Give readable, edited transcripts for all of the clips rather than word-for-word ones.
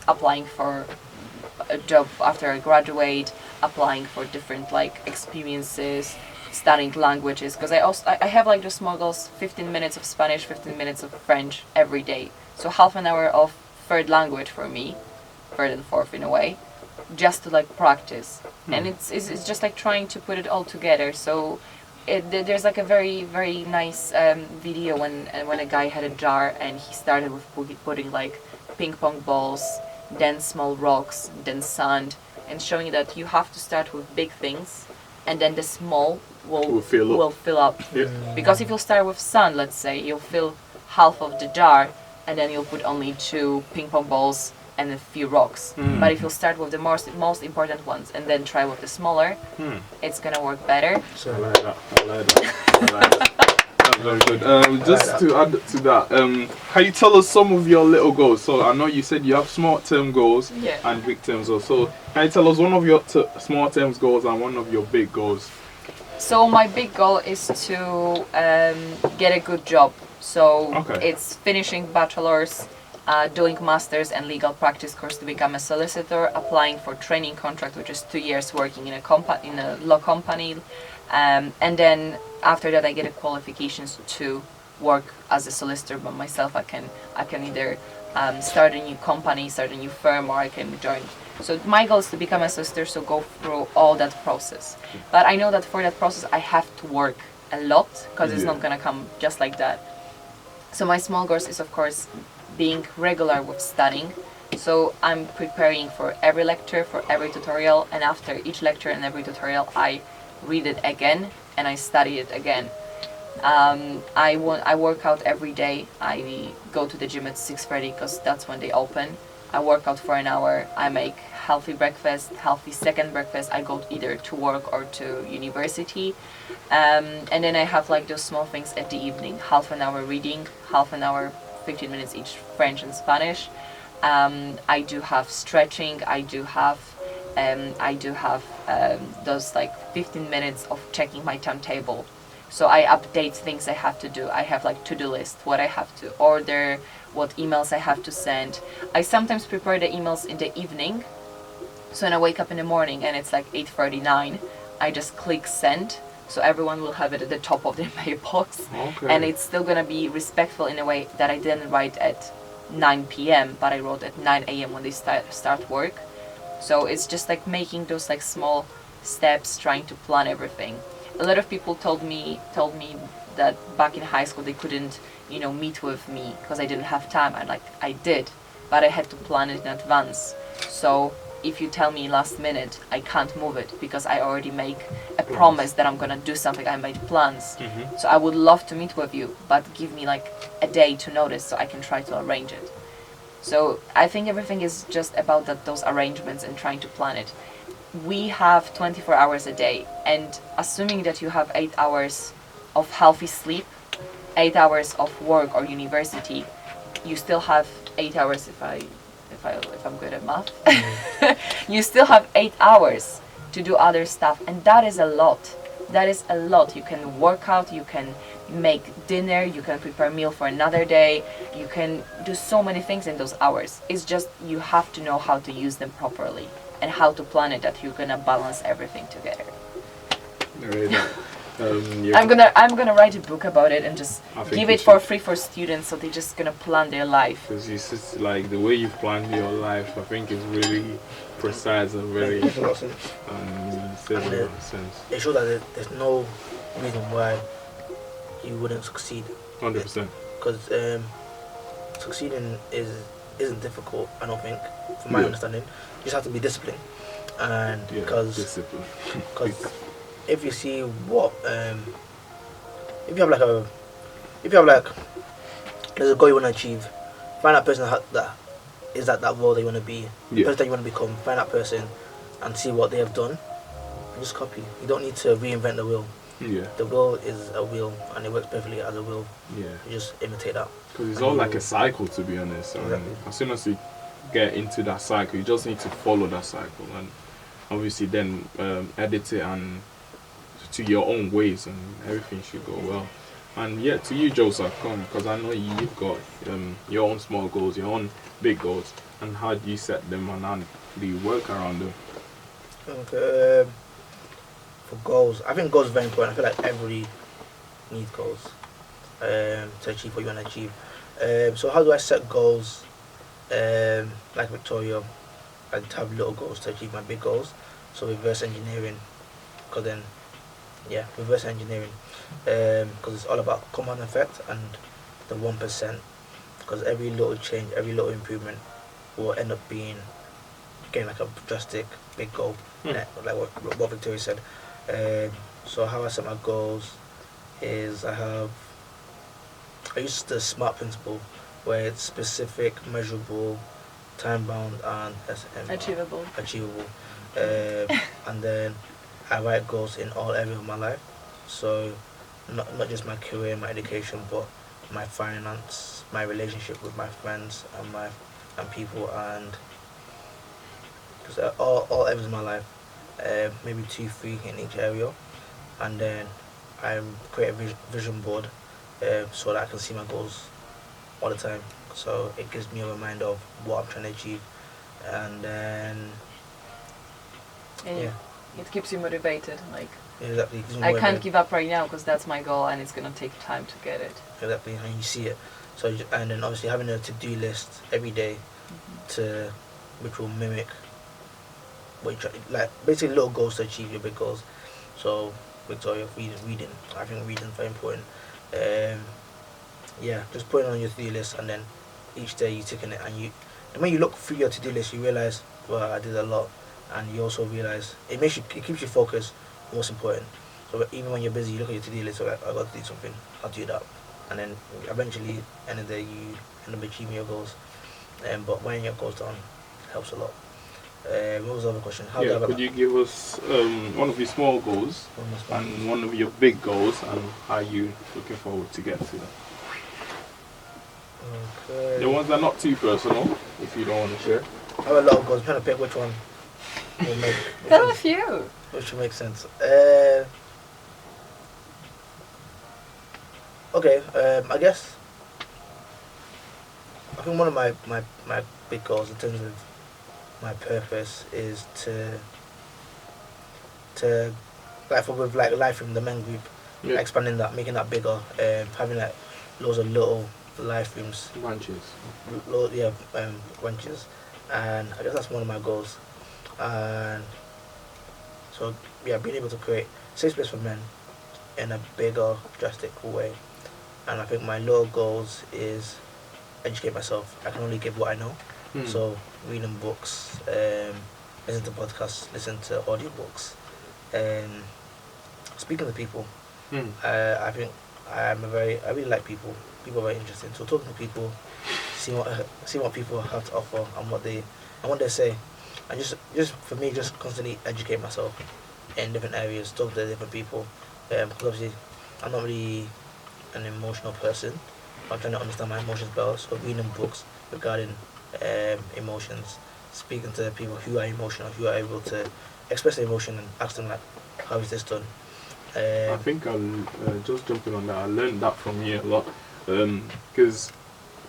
applying for a job after I graduate, applying for different like experiences, studying languages, because I have like the small goals: 15 minutes of Spanish, 15 minutes of French every day. So half an hour of third language for me, third and fourth in a way, just to like practice. And it's just like trying to put it all together. So there's like a very nice video when a guy had a jar and he started with putting like ping pong balls, then small rocks, then sand, and showing that you have to start with big things, and then the small will fill up. Yeah. Because if you start with sand, let's say, you'll fill half of the jar, and then you'll put only 2 ping pong balls and a few rocks. But if you start with the most important ones and then try with the smaller, it's gonna work better. So I like that. That's very good. Just to add to that, can you tell us some of your little goals? So I know you said you have small-term goals and big-term goals. So can you tell us one of your small-term goals and one of your big goals? So my big goal is to get a good job. So it's finishing bachelor's, doing master's and legal practice course to become a solicitor, applying for training contract, which is 2 years working in a law company, and then after that I get a qualifications to work as a solicitor by myself. I can either start a new company, start a new firm, or I can join. So my goal is to become a solicitor, so go through all that process. But I know that for that process I have to work a lot, because it's not gonna come just like that. So my small goals is of course being regular with studying. So I'm preparing for every lecture, for every tutorial, and after each lecture and every tutorial I read it again and I study it again. I work out every day. I go to the gym at 6:30 because that's when they open. I work out for an hour. I make healthy breakfast, healthy second breakfast. I go either to work or to university. And then I have like those small things at the evening. Half an hour reading, half an hour, 15 minutes each French and Spanish. I do have stretching. I do have those like 15 minutes of checking my timetable. So I update things I have to do. I have like to-do list, what I have to order, what emails I have to send. I sometimes prepare the emails in the evening. So when I wake up in the morning and it's like 8:39, I just click send. So everyone will have it at the top of their mailbox. And it's still gonna be respectful in a way that I didn't write at 9 p.m. but I wrote at 9 a.m. when they start work. So it's just like making those like small steps, trying to plan everything. A lot of people told me that back in high school they couldn't, meet with me because I didn't have time. I did, but I had to plan it in advance. So if you tell me last minute, I can't move it because I already make a promise that I'm gonna do something. I made plans. So I would love to meet with you, but give me like a day to notice so I can try to arrange it. So I think everything is just about those arrangements and trying to plan it. We have 24 hours a day, and assuming that you have 8 hours of healthy sleep, 8 hours of work or university, you still have 8 hours if I'm good at math. You still have 8 hours to do other stuff, and that is a lot. That is a lot. You can work out, you can make dinner, you can prepare a meal for another day, you can do so many things in those hours. It's just you have to know how to use them properly and how to plan it, that you're gonna balance everything together. I'm gonna write a book about it and just give it for free for students, so they're just gonna plan their life. Because it's like the way you planned your life, I think is really precise and very. Makes a lot of sense. Says a lot of sense. It shows that there's no reason why you wouldn't succeed. 100%. Because succeeding isn't difficult, I don't think, from my understanding. You just have to be disciplined, and because if you see what if you have like there's a goal you want to achieve, find that person that is at that role that you want to be, the person that you want to become. Find that person and see what they have done, and just copy. You don't need to reinvent the wheel. The wheel is a wheel and it works perfectly as a wheel. You just imitate that. Because it's all like a cycle, to be honest. Exactly. As soon as you get into that cycle, you just need to follow that cycle, and obviously then edit it and to your own ways, and everything should go well. And yeah, to you, Joseph, come, because I know you've got your own small goals, your own big goals, and how do you set them and how do you work around them? Okay, for goals, I think goals are very important. I feel like everybody needs goals to achieve what you want to achieve. So how do I set goals? Like Victoria, I have little goals to achieve my big goals. So reverse engineering, because then, yeah, reverse engineering, because it's all about compound effect and the 1%. Because every little change, every little improvement will end up being getting like a drastic big goal, like what Victoria said. So how I set my goals is I use the SMART principle, where it's specific, measurable, time bound, and achievable. And then I write goals in all areas of my life. So not just my career, my education, but my finance, my relationship with my friends and people, and just all areas of my life. Maybe 2, 3 in each area, and then I create a vision board so that I can see my goals all the time. So it gives me a reminder of what I'm trying to achieve, and then it keeps you motivated. Like, exactly, I can't give up right now because that's my goal and it's gonna take time to get it. Exactly, and you see it. So and then obviously having a to-do list every day, which will mimic what you try, like basically little goals to achieve your big goals. So Victoria, reading. I think reading is very important. Just put it on your to-do list, and then each day you tick in it, and when you look through your to-do list, you realize, well, I did a lot, and you also realize it keeps you focused. Most important. So even when you're busy, you look at your to-do list. So like, I got to do something. I'll do that, and then eventually, end of the day, you end up achieving your goals. But writing your goals down helps a lot. What was the other question? Could you give us one of your small goals and one of your big goals, and how you looking forward to get to that? Okay. The ones that are not too personal, if you don't want to share. I have a lot of goals. I'm trying to pick which one will make. Tell a few. Which will make sense. Okay. I guess. I think one of my big goals in terms of my purpose is to with life from the men group, expanding that, making that bigger, having like loads of little life rooms, branches, branches, and I guess that's one of my goals. And so being able to create safe space for men in a bigger, drastic way. And I think my little goals is educate myself. I can only give what I know. So reading books, listen to podcasts, listen to audiobooks, speaking to people. I think I really like people. People are very interesting. So talking to people, see what people have to offer and what they say, and just for me, just constantly educate myself in different areas, talk to different people. Because obviously, I'm not really an emotional person. I'm trying to understand my emotions better. So reading books regarding emotions, speaking to people who are emotional, who are able to express their emotion, and ask them like, how is this done? I think I'll just jumping on that. I learned that from you a lot, because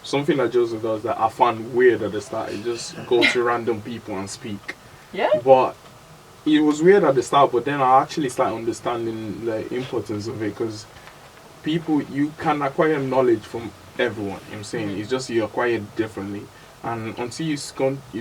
something that Joseph does that I found weird at the start. He just go to random people and speak. Yeah. But it was weird at the start, but then I actually started understanding the importance of it, because people, you can acquire knowledge from everyone. You know what I'm saying? It's just you acquire it differently. And until you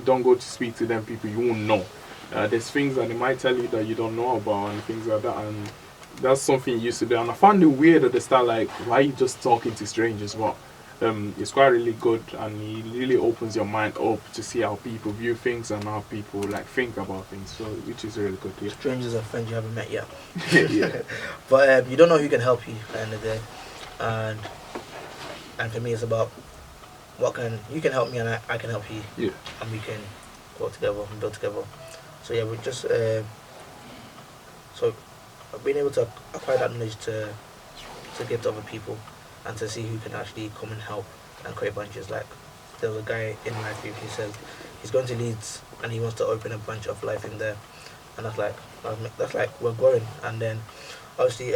don't go to speak to them people, you won't know. There's things that they might tell you that you don't know about and things like that. And that's something you used to do. And I found it weird at the start, like, why are you just talking to strangers? But it's quite really good, and it really opens your mind up to see how people view things and how people like think about things. So, which is really good. Yeah. Strangers are friends you haven't met yet. Yeah. But you don't know who can help you at the end of the day. And for me, it's about you can help me and I can help you. Yeah. And we can work together and build together. So yeah, we're just so being able to acquire that knowledge to give to other people, and to see who can actually come and help and create branches. Like, there was a guy in Life Group, he said he's going to Leeds and he wants to open a branch of Life in there, and that's like we're growing. And then obviously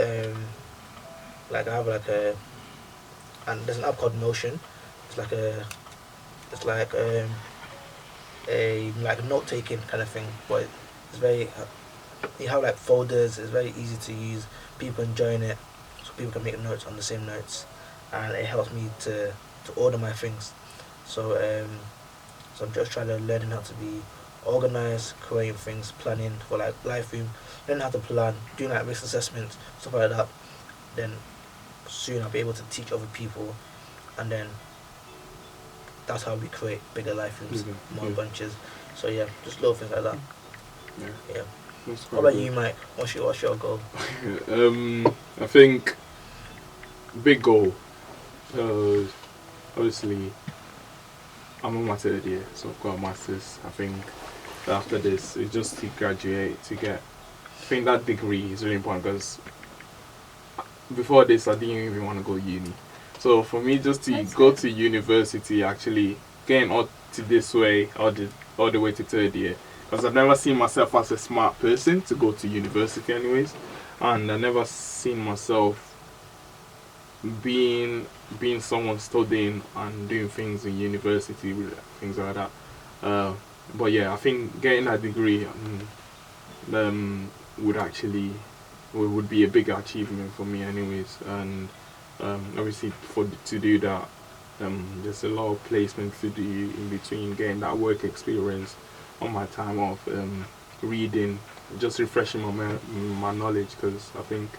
like I have like a, and there's an app called Notion. It's like a, it's like a like note taking kind of thing, but it's very, you have like folders. It's very easy to use. People enjoying it, so people can make notes on the same notes, and it helps me to order my things. So so I'm just trying to learn how to be organized, creating things, planning for like life room, learning how to plan, doing like risk assessments, stuff like that. Then soon I'll be able to teach other people, and then that's how we create bigger life rooms, more bunches. So yeah, just little things like that. Yeah. What about you, Mike? What's your goal? I think big goal. Obviously, I'm on my 3rd year, so I've got a master's. I think after this, it's just to graduate, to get. I think that degree is really important because before this, I didn't even want to go uni. So for me, just to go to university, actually getting up to this way, all the way to 3rd year, because I've never seen myself as a smart person to go to university, anyways, and I never seen myself being someone studying and doing things in university, things like that. But yeah, I think getting that degree would be a big achievement for me, anyways. And obviously, to do that, there's a lot of placements to do in between, getting that work experience on my time off, reading, just refreshing my knowledge, because I think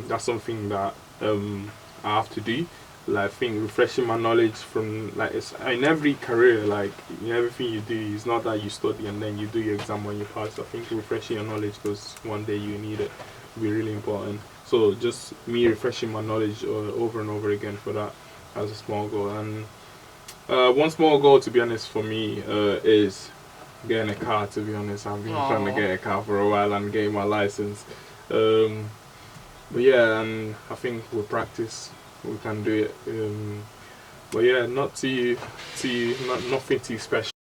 that's something that I have to do. Like, I think refreshing my knowledge from, like, it's in every career, like in everything you do, it's not that you study and then you do your exam when you pass. I think refreshing your knowledge, because one day you need it, will be really important. So just me refreshing my knowledge over and over again for that as a small goal. And one small goal, to be honest, for me is getting a car. To be honest, I've been trying to get a car for a while and getting my license. But yeah, and I think with practice we can do it. But yeah, nothing too special.